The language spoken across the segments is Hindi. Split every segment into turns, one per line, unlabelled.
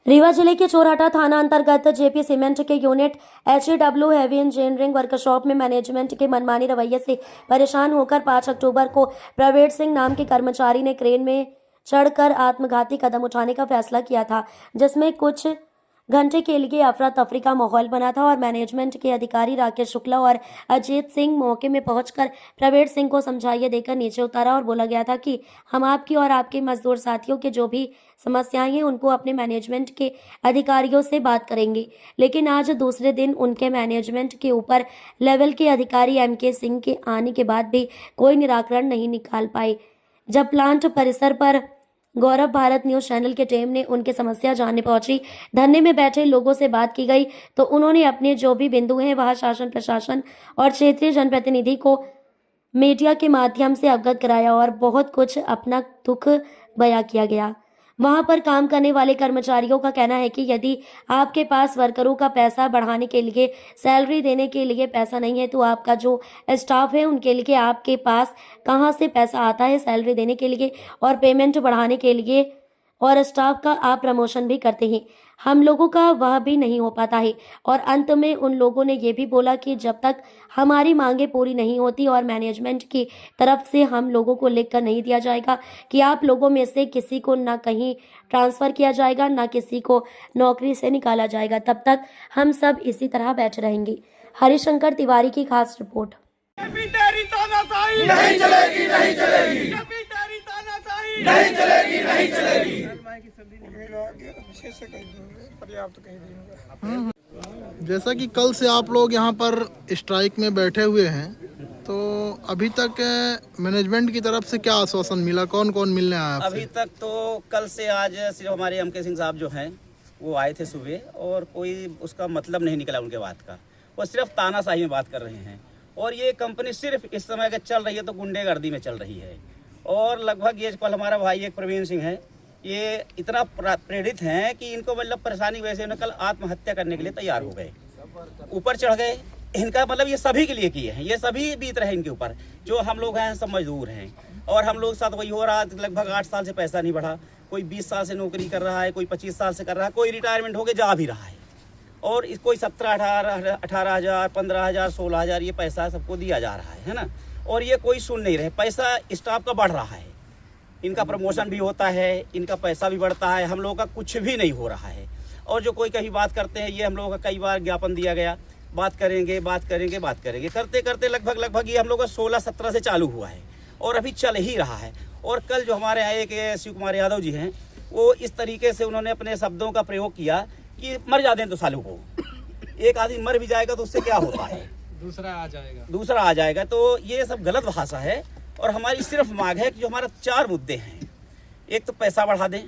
रीवा जिले के चोरहटा थाना अंतर्गत जेपी सीमेंट के unit HEW heavy engineering workshop में मैनेजमेंट के मनमानी रवैये से परेशान होकर 5 अक्टूबर को प्रवीण सिंह नाम के कर्मचारी ने क्रेन में चढ़कर आत्मघाती कदम उठाने का फैसला किया था, जिसमें कुछ घंटे के लिए अफरा तफरी का माहौल बना था और मैनेजमेंट के अधिकारी राकेश शुक्ला और अजीत सिंह मौके में पहुंचकर प्रवीण सिंह को समझाइए देकर नीचे उतारा और बोला गया था कि हम आपकी और आपके मजदूर साथियों के जो भी समस्याएं हैं उनको अपने मैनेजमेंट के अधिकारियों से बात करेंगे। लेकिन आज दूसरे दिन उनके मैनेजमेंट के ऊपर लेवल के अधिकारी MK सिंह के आने के बाद भी कोई निराकरण नहीं निकाल पाए। जब प्लांट परिसर पर गौरव भारत न्यूज चैनल के टीम ने उनकी समस्या जानने पहुंची, धरने में बैठे लोगों से बात की गई तो उन्होंने अपने जो भी बिंदु हैं वहां शासन प्रशासन और क्षेत्रीय जनप्रतिनिधि को मीडिया के माध्यम से अवगत कराया और बहुत कुछ अपना दुख बयां किया गया। वहां पर काम करने वाले कर्मचारियों का कहना है कि यदि आपके पास वर्करों का पैसा बढ़ाने के लिए, सैलरी देने के लिए पैसा नहीं है तो आपका जो स्टाफ है उनके लिए आपके पास कहां से पैसा आता है सैलरी देने के लिए और पेमेंट बढ़ाने के लिए, और स्टाफ का आप प्रमोशन भी करते हैं, हम लोगों का वह भी नहीं हो पाता है। और अंत में उन लोगों ने ये भी बोला कि जब तक हमारी मांगे पूरी नहीं होती और मैनेजमेंट की तरफ से हम लोगों को लिखकर नहीं दिया जाएगा कि आप लोगों में से किसी को ना कहीं ट्रांसफ़र किया जाएगा ना किसी को नौकरी से निकाला जाएगा, तब तक हम सब इसी तरह बैठे रहेंगे। हरिशंकर तिवारी की खास रिपोर्ट।
तेरी तानाशाही
नहीं चलेगी, नहीं चलेगी,
तेरी तानाशाही
नहीं चलेगी, नहीं चलेगी।
जैसा कि कल से आप लोग यहाँ पर स्ट्राइक में बैठे हुए हैं, तो अभी तक मैनेजमेंट की तरफ से क्या आश्वासन मिला? कौन कौन मिलने आया आपसे?
अभी तक तो कल से आज सिर्फ हमारे MK सिंह साहब जो हैं वो आए थे सुबह और कोई उसका मतलब नहीं निकला उनके बात का। वो सिर्फ तानाशाही में बात कर रहे हैं और ये कंपनी सिर्फ इस समय अगर चल रही है तो गुंडेगर्दी में चल रही है। और लगभग ये कल हमारा भाई एक प्रवीण सिंह है, ये इतना प्रेरित हैं कि इनको मतलब परेशानी वैसे उन्हें कल आत्महत्या करने के लिए तैयार हो गए, ऊपर चढ़ गए। इनका मतलब ये सभी के लिए किए हैं, ये सभी बीत रहे इनके ऊपर। जो हम लोग हैं सब मजदूर हैं और हम लोग साथ वही हो रहा है। लगभग 8 साल से पैसा नहीं बढ़ा, कोई 20 साल से नौकरी कर रहा है, कोई 25 साल से कर रहा है, कोई रिटायरमेंट होके जा भी रहा है। और कोई 17-18 हज़ार, 15 हज़ार, 16 हज़ार ये पैसा सबको दिया जा रहा है ना। और ये कोई सुन नहीं रहे। पैसा स्टाफ का बढ़ रहा है, इनका प्रमोशन भी होता है, इनका पैसा भी बढ़ता है, हम लोगों का कुछ भी नहीं हो रहा है। और जो कोई कहीं बात करते हैं, ये हम लोगों का कई बार ज्ञापन दिया गया, बात करेंगे बात करेंगे बात करेंगे, करते करते लगभग ये हम लोग का 16-17 से चालू हुआ है और अभी चल ही रहा है। और कल जो हमारे यहाँ एक शिव कुमार यादव जी हैं, वो इस तरीके से उन्होंने अपने शब्दों का प्रयोग किया कि मर जाते हैं तो सालों को, एक आदमी मर भी जाएगा तो उससे क्या होता है, दूसरा आ जाएगा। तो ये सब गलत भाषा है। और हमारी सिर्फ मांग है कि जो हमारा 4 मुद्दे हैं, एक तो पैसा बढ़ा दें,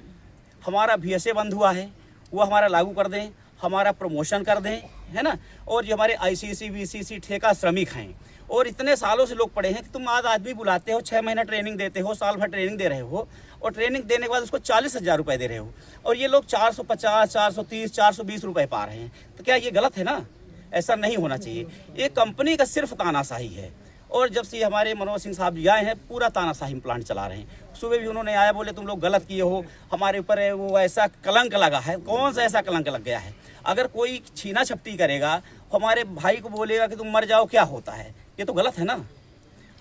हमारा VSA बंद हुआ है वो हमारा लागू कर दें, हमारा प्रमोशन कर दें, है ना। और जो हमारे ICC VCC ठेका श्रमिक हैं और इतने सालों से लोग पढ़े हैं कि तुम आज आदमी बुलाते हो, 6 महीना ट्रेनिंग देते हो, साल भर ट्रेनिंग दे रहे हो और ट्रेनिंग देने के बाद उसको 40 हज़ार रुपये दे रहे हो और ये लोग 450, 430, 420 रुपये पा रहे हैं। तो क्या ये गलत है ना? ऐसा नहीं होना चाहिए। ये कंपनी का सिर्फ तानाशाही है। और जब से हमारे मनोज सिंह साहब जी आए हैं, पूरा तानाशाही प्लांट चला रहे हैं। सुबह भी उन्होंने आया, बोले तुम लोग गलत किए हो, हमारे ऊपर वो ऐसा कलंक लगा है। कौन सा ऐसा कलंक लग गया है? अगर कोई छीना छपटी करेगा, हमारे भाई को बोलेगा कि तुम मर जाओ, क्या होता है? ये तो गलत है ना।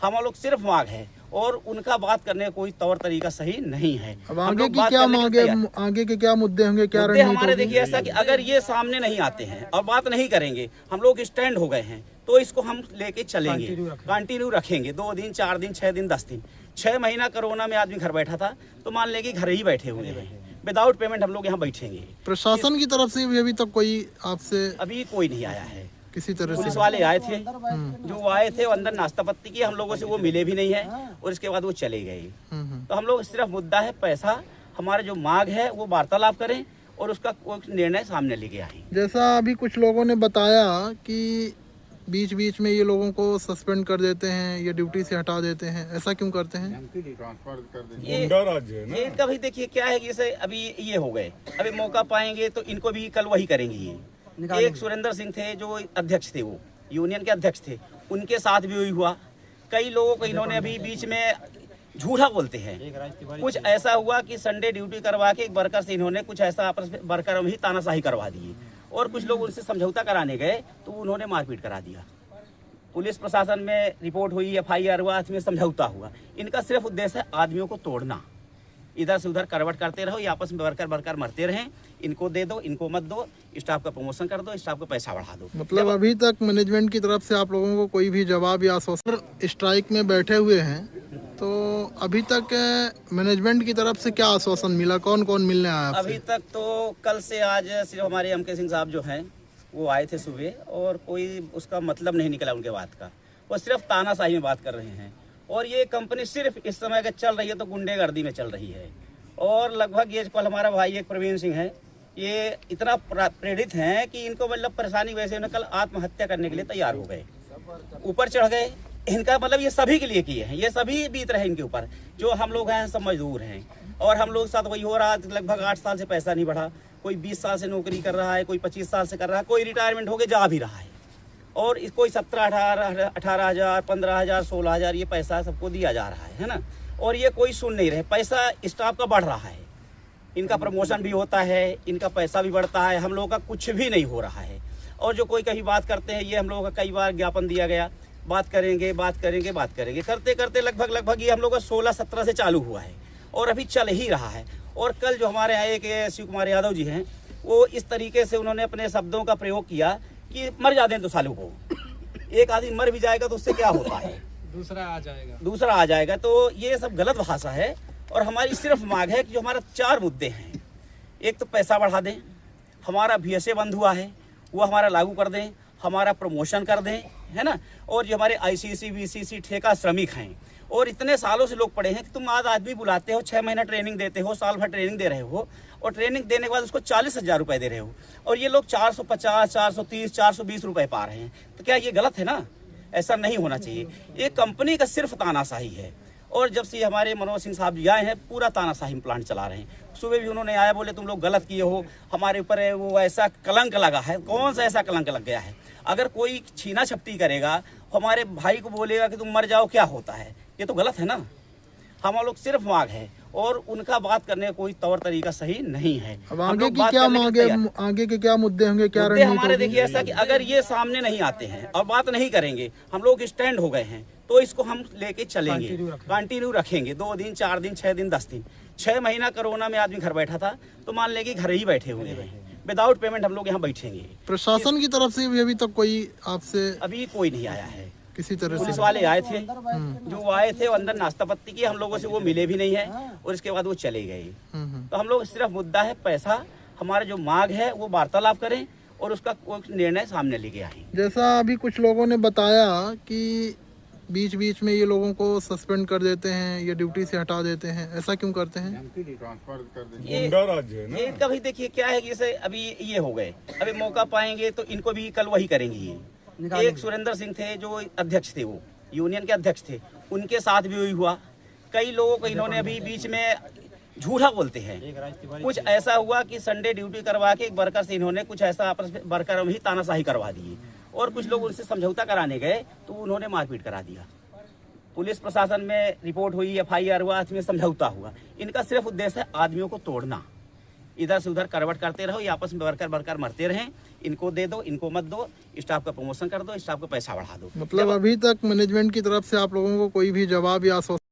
हम लोग सिर्फ मांग है और उनका बात करने का कोई तौर तरीका सही नहीं है।
अब आगे की क्या मांगे, आगे के क्या मुद्दे होंगे, क्या
रणनीति हमारे? देखिए ऐसा कि अगर ये सामने नहीं आते हैं और बात नहीं करेंगे, हम लोग स्टैंड हो गए हैं, तो इसको हम लेके चलेंगे, कंटिन्यू रखेंगे। 2 दिन, 4 दिन, 6 दिन, 10 दिन। 6 महीना कोरोना में आदमी घर बैठा था, तो मान लेंगे घर ही बैठे हुए हैं, विदाउट पेमेंट हम लोग यहाँ बैठेंगे।
प्रशासन की तरफ से भी अभी तक कोई आपसे
अभी कोई नहीं आया है।
किसी तरह
पुलिस
से
वाले आए थे, जो आए थे वो अंदर नाश्ता पत्ती की, हम लोगों से वो मिले भी नहीं है और इसके बाद वो चले गए। तो हम लोग सिर्फ मुद्दा है पैसा, हमारा जो मांग है वो वार्तालाप करें और उसका कोई निर्णय सामने लेके आए।
जैसा अभी कुछ लोगों ने बताया कि बीच बीच में ये लोगों को सस्पेंड कर देते हैं, ये ड्यूटी से हटा देते हैं, ऐसा क्यों करते हैं?
ये इनका भी देखिए क्या है कि जैसे अभी ये हो गए, अभी मौका पाएंगे तो इनको भी कल वही करेंगे ये। एक सुरेंद्र सिंह थे जो अध्यक्ष थे, वो यूनियन के अध्यक्ष थे, उनके साथ भी वही हुआ। कई लोगों को इन्होंने अभी बीच में झूठा बोलते हैं। कुछ ऐसा हुआ कि संडे ड्यूटी करवा के एक वर्कर से इन्होंने कुछ ऐसा आपस में वर्कर में ही तानाशाही करवा दी और कुछ लोग उनसे समझौता कराने गए तो उन्होंने मारपीट करा दिया। पुलिस प्रशासन में रिपोर्ट हुई, FIR हुआ, इसमें समझौता हुआ। इनका सिर्फ उद्देश्य है आदमियों को तोड़ना, इधर से उधर करवट करते रहो, ये आपस में वर्कर मरते रहें, इनको दे दो, इनको मत दो, स्टाफ का प्रमोशन कर दो, स्टाफ का पैसा बढ़ा दो।
मतलब अभी तक मैनेजमेंट की तरफ से आप लोगों को कोई भी जवाब या आश्वासन, स्ट्राइक में बैठे हुए हैं, तो अभी तक मैनेजमेंट की तरफ से क्या आश्वासन मिला, कौन कौन मिलने आया आपसे?
अभी तक तो कल से आज सिर्फ हमारे MK सिंह साहब जो हैं वो आए थे सुबह और कोई उसका मतलब नहीं निकला उनके बात का। वो सिर्फ तानाशाही में बात कर रहे हैं और ये कंपनी सिर्फ इस समय अगर चल रही है तो गुंडेगर्दी में चल रही है। और लगभग ये कल हमारा भाई एक प्रवीण सिंह है, ये इतना प्रेरित हैं कि इनको मतलब परेशानी वैसे उन्हें कल आत्महत्या करने के लिए तैयार हो गए, ऊपर चढ़ गए। इनका मतलब ये सभी के लिए किए हैं, ये सभी बीत रहे इनके ऊपर। जो हम लोग हैं सब मजदूर हैं और हम लोग साथ वही हो रहा है। लगभग 8 साल से पैसा नहीं बढ़ा, कोई 20 साल से नौकरी कर रहा है, कोई 25 साल से कर रहा है, कोई रिटायरमेंट होके जा भी रहा है और कोई 17,000, 18,000, 15,000, 16,000 ये पैसा सबको दिया जा रहा है ना। और ये कोई सुन नहीं रहे, पैसा स्टाफ का बढ़ रहा है, इनका प्रमोशन भी होता है, इनका पैसा भी बढ़ता है, हम लोगों का कुछ भी नहीं हो रहा है। और जो कोई कहीं बात करते हैं, ये हम लोगों का कई बार ज्ञापन दिया गया, बात करेंगे करते करते लगभग ये हम लोग का 16-17 से चालू हुआ है और अभी चल ही रहा है। और कल जो हमारे यहाँ एक शिव कुमार यादव जी हैं, वो इस तरीके से उन्होंने अपने शब्दों का प्रयोग किया कि मर जाते हैं तो सालू को, एक आदमी मर भी जाएगा तो उससे क्या होता है, दूसरा आ जाएगा। तो ये सब गलत भाषा है और हमारी सिर्फ मांग है कि जो हमारा 4 मुद्दे हैं, एक तो पैसा बढ़ा दें, हमारा VSA बंद हुआ है वो हमारा लागू कर दें, हमारा प्रमोशन कर दें, है ना। और जो हमारे ICC BCC ठेका श्रमिक हैं और इतने सालों से लोग पड़े हैं कि तुम आज आदमी बुलाते हो, 6 महीना ट्रेनिंग देते हो, साल भर ट्रेनिंग दे रहे हो और ट्रेनिंग देने के बाद उसको 40,000 रुपये दे रहे हो और ये लोग 450, 430, 420 रुपये पा रहे हैं। तो क्या ये गलत है ना? ऐसा नहीं होना चाहिए। ये कंपनी का सिर्फ तानाशाही है और जब से हमारे मनोज सिंह साहब जी आए हैं पूरा तानाशाही प्लांट चला रहे हैं। सुबह भी उन्होंने आया, बोले तुम लोग गलत किए हो, हमारे ऊपर वो ऐसा कलंक लगा है। कौन सा ऐसा कलंक लग गया है? अगर कोई छीना छपटी करेगा, हमारे भाई को बोलेगा कि तुम मर जाओ, क्या होता है? ये तो गलत है ना। हम लोग सिर्फ मांग है और उनका बात करने का कोई तौर तरीका सही नहीं है।
अब आगे की क्या मांगे, आगे के क्या मुद्दे होंगे, क्या रणनीति
हमारे? देखिए ऐसा कि अगर ये सामने नहीं आते हैं और बात नहीं करेंगे, हम लोग स्टैंड हो गए हैं, तो इसको हम लेके चलेंगे, कंटिन्यू रखेंगे 2 दिन, 4 दिन, 6 दिन, 10 दिन। 6 महीना कोरोना में आदमी घर बैठा था, तो मान लेंगे घर ही बैठे हुए हैं, विदाउट पेमेंट हम लोग यहाँ बैठेंगे।
प्रशासन की तरफ से भी अभी तक कोई आपसे
अभी कोई नहीं आया है।
किसी तरह
पुलिस
से
वाले आए थे, जो आए थे वो अंदर नाश्ता पत्ती की, हम लोगों से वो मिले भी नहीं है और इसके बाद वो चले गए। तो हम लोग सिर्फ मुद्दा है पैसा, हमारा जो मांग है वो वार्तालाप करें और उसका कोई निर्णय सामने लेके आए।
जैसा अभी कुछ लोगों ने बताया कि बीच बीच में ये लोगों को सस्पेंड कर देते हैं, ये ड्यूटी से हटा देते हैं, ऐसा क्यों करते हैं?
ये कभी देखिए क्या है कि जैसे अभी ये हो गए, अभी मौका पाएंगे तो इनको भी कल वही करेंगे। ये एक सुरेंद्र सिंह थे जो अध्यक्ष थे, वो यूनियन के अध्यक्ष थे, उनके साथ भी वही हुआ। कई लोगों को इन्होंने अभी बीच में झूठा बोलते हैं। कुछ ऐसा हुआ कि संडे ड्यूटी करवा के एक वर्कर से इन्होंने कुछ ऐसा आपस में वर्कर में ही तानाशाही करवा दी और कुछ लोग उनसे समझौता कराने गए तो उन्होंने मारपीट करा दिया। पुलिस प्रशासन में रिपोर्ट हुई, FIR हुआ, इसमें समझौता हुआ। इनका सिर्फ उद्देश्य है आदमियों को तोड़ना, इधर से उधर करवट करते रहो, ये आपस में वर्कर मरते रहें, इनको दे दो, इनको मत दो, स्टाफ का प्रमोशन कर दो, स्टाफ का पैसा बढ़ा दो।
मतलब अभी तक मैनेजमेंट की तरफ से आप लोगों को कोई भी जवाब या